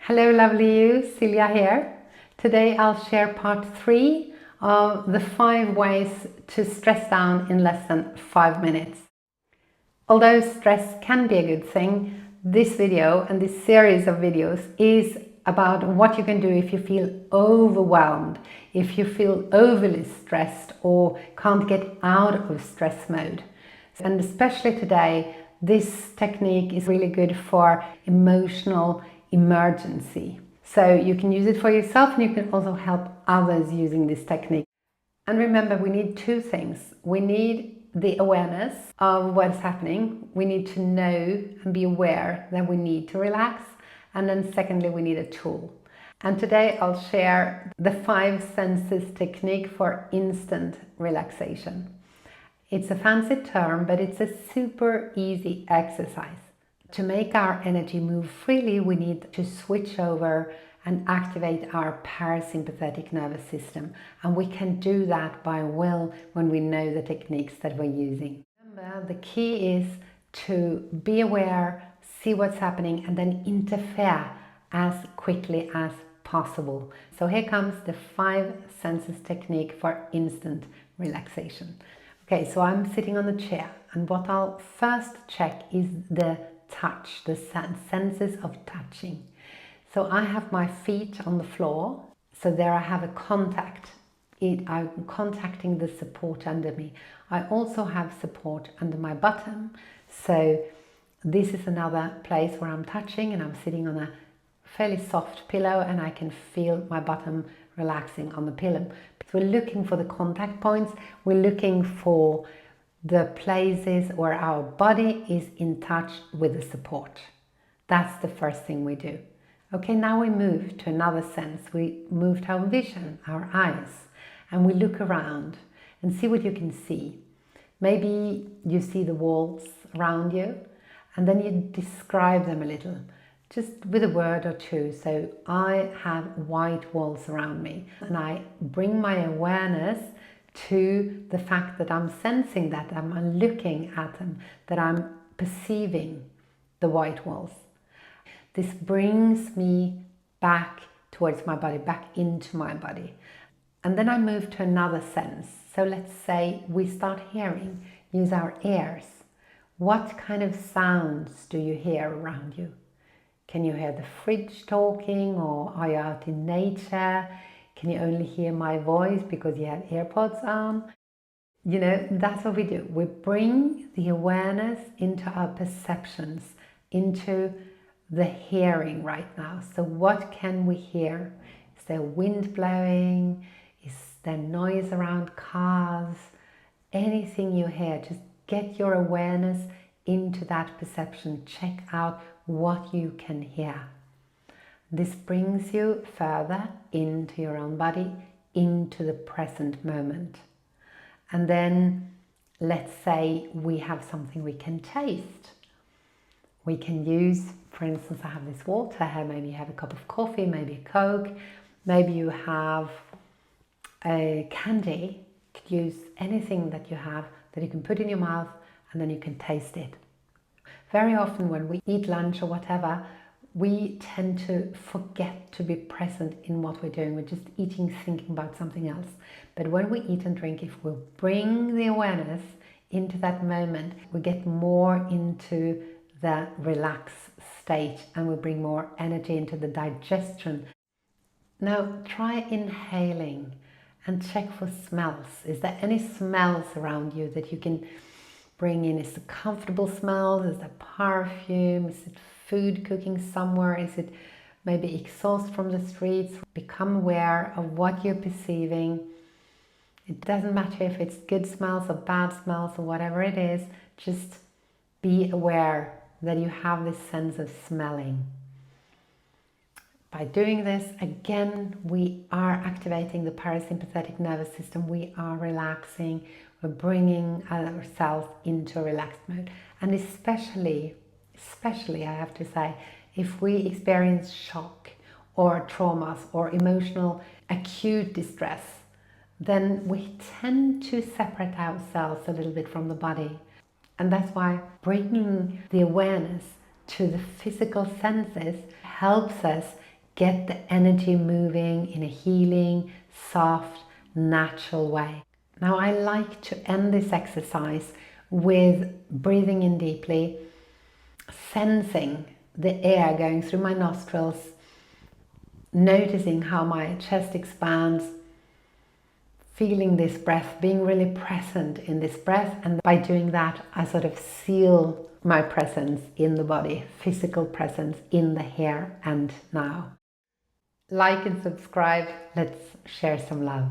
Hello lovely you, Celia here. Today I'll share part 3 of the 5 ways to stress down in less than 5 minutes. Although stress can be a good thing, this video and this series of videos is about what you can do if you feel overwhelmed, if you feel overly stressed or can't get out of stress mode. And especially today, this technique is really good for emotional emergency. So you can use it for yourself and you can also help others using this technique. And remember, we need 2 things. We need the awareness of what's happening. We need to know and be aware that we need to relax. And then secondly, we need a tool. And today I'll share the 5 senses technique for instant relaxation. It's a fancy term, but it's a super easy exercise. To make our energy move freely, we need to switch over and activate our parasympathetic nervous system. And we can do that by will when we know the techniques that we're using. Remember, the key is to be aware, see what's happening, and then interfere as quickly as possible. So here comes the 5 senses technique for instant relaxation. Okay, so I'm sitting on the chair, and what I'll first check is the touch, the senses of touching. So I have my feet on the floor, so there I have a contact. I'm contacting the support under me. I also have support under my bottom, so this is another place where I'm touching, and I'm sitting on a fairly soft pillow and I can feel my bottom relaxing on the pillow. But we're looking for the contact points, we're looking for the places where our body is in touch with the support. That's the first thing we do. Okay, now we move to another sense. We move to our vision, our eyes, and we look around and see what you can see. Maybe you see the walls around you, and then you describe them a little, just with a word or two. So I have white walls around me, and I bring my awareness to the fact that I'm sensing that, I'm looking at them, that I'm perceiving the white walls. This brings me back towards my body, back into my body. And then I move to another sense. So let's say we start hearing, use our ears. What kind of sounds do you hear around you? Can you hear the fridge talking, or are you out in nature? Can you only hear my voice because you have AirPods on? You know, that's what we do. We bring the awareness into our perceptions, into the hearing right now. So what can we hear? Is there wind blowing? Is there noise around cars? Anything you hear, just get your awareness into that perception. Check out what you can hear. This brings you further into your own body, into the present moment. And then let's say we have something we can taste. We can use, for instance, I have this water here, maybe you have a cup of coffee, maybe a Coke, maybe you have a candy. You could use anything that you have that you can put in your mouth and then you can taste it. Very often when we eat lunch or whatever, we tend to forget to be present in what we're doing. We're just eating, thinking about something else. But when we eat and drink, if we bring the awareness into that moment, we get more into the relaxed state and we bring more energy into the digestion. Now try inhaling and check for smells. Is there any smells around you that you can bring in? Is it comfortable smells? Is it perfume? Is it food cooking somewhere? Is it maybe exhaust from the streets? Become aware of what you're perceiving. It doesn't matter if it's good smells or bad smells or whatever it is, just be aware that you have this sense of smelling. By doing this, again, we are activating the parasympathetic nervous system. We are relaxing. We're bringing ourselves into a relaxed mode. And especially, I have to say, if we experience shock or traumas or emotional acute distress, then we tend to separate ourselves a little bit from the body. And that's why bringing the awareness to the physical senses helps us get the energy moving in a healing, soft, natural way. Now I like to end this exercise with breathing in deeply, sensing the air going through my nostrils, noticing how my chest expands, feeling this breath, being really present in this breath. And by doing that, I sort of seal my presence in the body, physical presence in the here and now. Like and subscribe. Let's share some love.